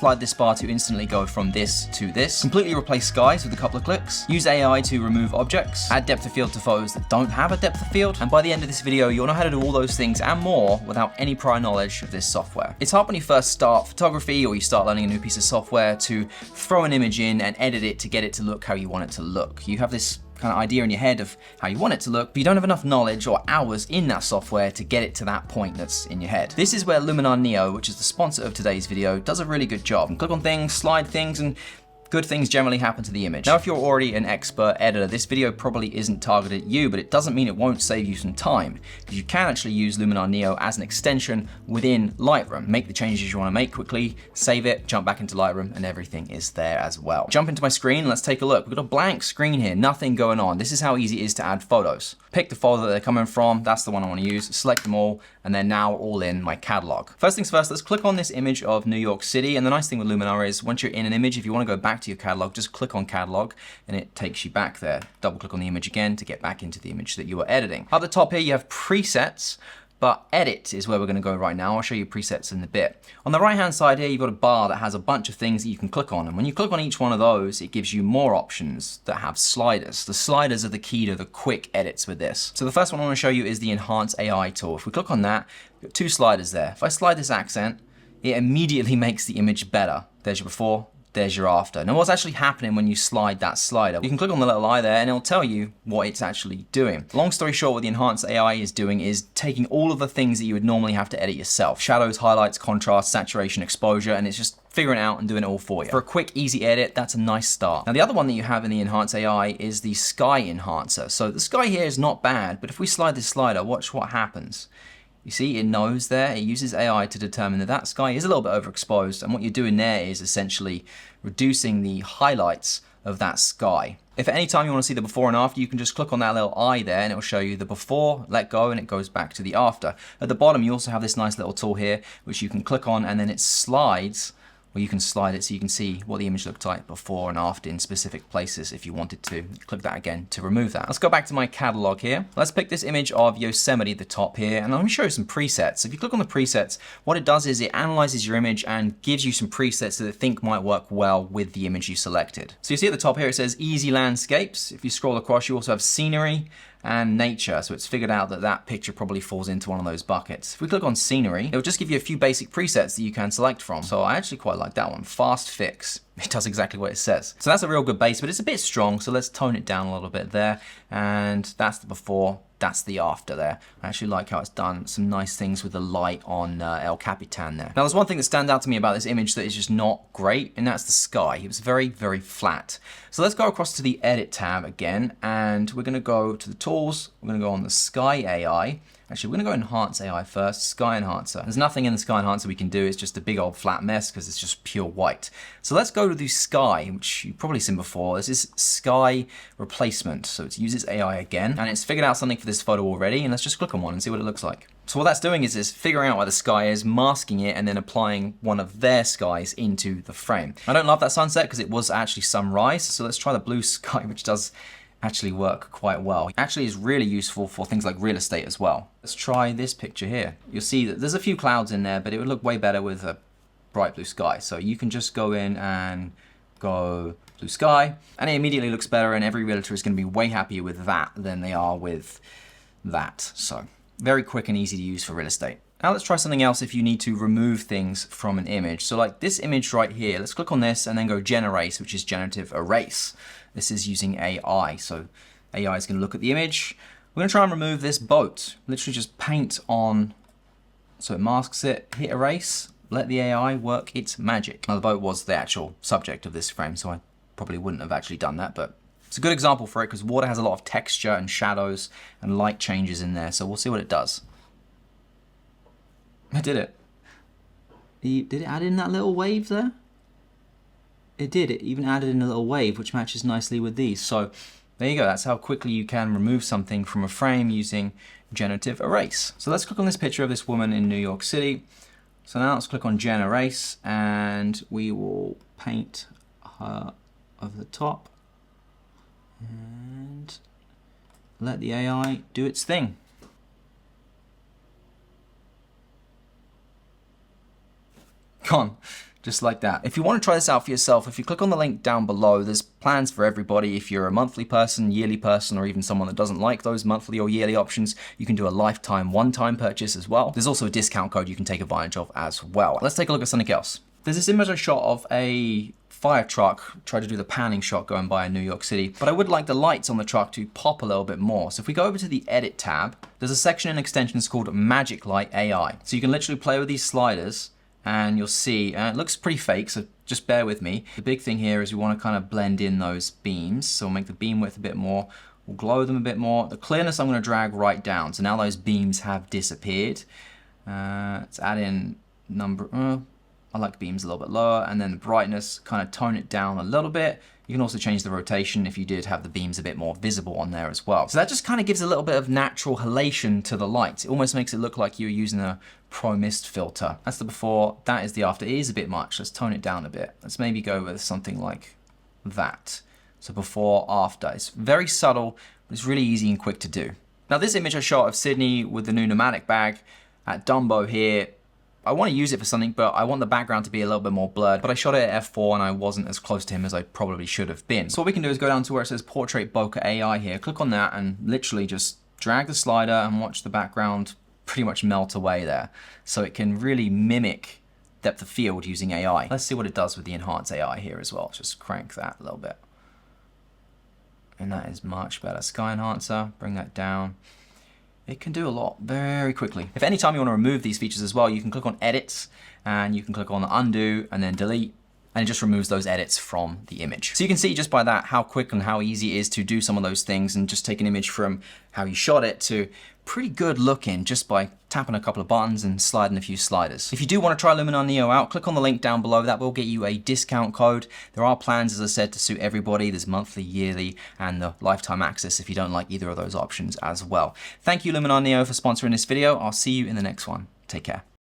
Slide this bar to instantly go from this to this. Completely replace skies with a couple of clicks. Use AI to remove objects. Add depth of field to photos that don't have a depth of field. And by the end of this video, you'll know how to do all those things and more without any prior knowledge of this software. It's hard when you first start photography or you start learning a new piece of software to throw an image in and edit it to get it to look how you want it to look. You have this kind of idea in your head of how you want it to look, but you don't have enough knowledge or hours in that software to get it to that point that's in your head. This is where Luminar Neo, which is the sponsor of today's video, does a really good job. And click on things, slide things, and good things generally happen to the image. Now, if you're already an expert editor, this video probably isn't targeted at you, but it doesn't mean it won't save you some time, because you can actually use Luminar Neo as an extension within Lightroom. Make the changes you want to make quickly, save it, jump back into Lightroom, and everything is there as well. Jump into my screen, let's take a look. We've got a blank screen here, nothing going on. This is how easy it is to add photos. Pick the folder that they're coming from, that's the one I want to use, select them all, and they're now all in my catalog. First things first, let's click on this image of New York City, and the nice thing with Luminar is once you're in an image, if you want to go back to your catalog, just click on catalog and it takes you back there. Double click on the image again to get back into the image that you were editing. Up the top here you have presets, but edit is where we're going to go right now. I'll show you presets in a bit. On the right hand side here you've got a bar that has a bunch of things that you can click on, and when you click on each one of those it gives you more options that have sliders. The sliders are the key to the quick edits with this. So the first one I want to show you is the Enhance AI tool. If we click on that, we've got two sliders there. If I slide this accent, it immediately makes the image better. There's your before, there's your after. Now what's actually happening when you slide that slider? You can click on the little eye there and it'll tell you what it's actually doing. Long story short, what the Enhance AI is doing is taking all of the things that you would normally have to edit yourself. Shadows, highlights, contrast, saturation, exposure, and it's just figuring it out and doing it all for you. For a quick, easy edit, that's a nice start. Now the other one that you have in the Enhance AI is the Sky Enhancer. So the sky here is not bad, but if we slide this slider, watch what happens. You see, it knows there, it uses AI to determine that that sky is a little bit overexposed, and what you're doing there is essentially reducing the highlights of that sky. If at any time you want to see the before and after, you can just click on that little eye there and it will show you the before, let go, and it goes back to the after. At the bottom, you also have this nice little tool here, which you can click on and then it slides, or you can slide it so you can see what the image looked like before and after in specific places if you wanted to. Click that again to remove that. Let's go back to my catalog here. Let's pick this image of Yosemite at the top here, and let me show you some presets. If you click on the presets, what it does is it analyzes your image and gives you some presets that it think might work well with the image you selected. So you see at the top here it says easy landscapes. If you scroll across, you also have scenery and nature, so it's figured out that that picture probably falls into one of those buckets. If we click on scenery, it'll just give you a few basic presets that you can select from. So I actually quite like that one, fast fix. It does exactly what it says. So that's a real good base, but it's a bit strong, so let's tone it down a little bit there. And that's the before, that's the after there. I actually like how it's done some nice things with the light on El Capitan there. Now there's one thing that stands out to me about this image that is just not great, and that's the sky. It was very, very flat. So let's go across to the Edit tab again, and we're gonna go to the tools, we're gonna go on the Sky AI. Actually, we're gonna go Enhance AI first, Sky Enhancer. There's nothing in the Sky Enhancer we can do, it's just a big old flat mess because it's just pure white. So let's go to the Sky, which you've probably seen before. This is Sky Replacement. So it uses AI again, and it's figured out something for this photo already, and let's just click on one and see what it looks like. So what that's doing is figuring out where the sky is, masking it, and then applying one of their skies into the frame. I don't love that sunset because it was actually sunrise, so let's try the blue sky, which does actually work quite well. It actually is really useful for things like real estate as well. Let's try this picture here. You'll see that there's a few clouds in there, but it would look way better with a bright blue sky. So you can just go in and go blue sky, and it immediately looks better, and every realtor is going to be way happier with that than they are with that. So very quick and easy to use for real estate. Now let's try something else if you need to remove things from an image. So like this image right here, let's click on this and then go GenErase, which is generative erase. This is using AI. So AI is going to look at the image. We're going to try and remove this boat. Literally just paint on, so it masks it, hit erase, let the AI work its magic. Now the boat was the actual subject of this frame, so I probably wouldn't have actually done that, but it's a good example for it because water has a lot of texture and shadows and light changes in there. So we'll see what it does. I did it. Did it add in that little wave there? It did. It even added in a little wave, which matches nicely with these. So there you go. That's how quickly you can remove something from a frame using generative erase. So let's click on this picture of this woman in New York City. So now let's click on GenErase and we will paint her over the top and let the AI do its thing. Come on, Just like that. If you want to try this out for yourself, if you click on the link down below, there's plans for everybody. If you're a monthly person, yearly person, or even someone that doesn't like those monthly or yearly options, you can do a lifetime one-time purchase as well. There's also a discount code you can take advantage of as well. Let's take a look at something else. There's this image I shot of a fire truck, tried to do the panning shot going by in New York City, but I would like the lights on the truck to pop a little bit more. So if we go over to the edit tab, there's a section in extensions called Magic Light AI. So you can literally play with these sliders and you'll see, it looks pretty fake, so just bear with me. The big thing here is we want to kind of blend in those beams. So we'll make the beam width a bit more, we'll glow them a bit more. The clearness I'm going to drag right down. So now those beams have disappeared. Let's add in number, I like beams a little bit lower, and then the brightness, kind of tone it down a little bit. You can also change the rotation if you did have the beams a bit more visible on there as well. So that just kind of gives a little bit of natural halation to the light. It almost makes it look like you're using a pro mist filter. That's the before, that is the after. It is a bit much, let's tone it down a bit. Let's maybe go with something like that. So before, after. It's very subtle, but it's really easy and quick to do. Now this image I shot of Sydney with the new pneumatic bag at Dumbo here, I want to use it for something, but I want the background to be a little bit more blurred. But I shot it at f4 and I wasn't as close to him as I probably should have been. So what we can do is go down to where it says Portrait Bokeh A.I here, click on that and literally just drag the slider and watch the background pretty much melt away there. So it can really mimic depth of field using AI. Let's see what it does with the Enhance AI here as well. Just crank that a little bit. And that is much better. Sky Enhancer, bring that down. It can do a lot very quickly. If any time you want to remove these features as well, you can click on Edits and you can click on Undo and then Delete, and it just removes those edits from the image. So you can see just by that how quick and how easy it is to do some of those things and just take an image from how you shot it to pretty good looking just by tapping a couple of buttons and sliding a few sliders. If you do want to try Luminar Neo out, click on the link down below. That will get you a discount code. There are plans, as I said, to suit everybody. There's monthly, yearly, and the lifetime access if you don't like either of those options as well. Thank you, Luminar Neo, for sponsoring this video. I'll see you in the next one. Take care.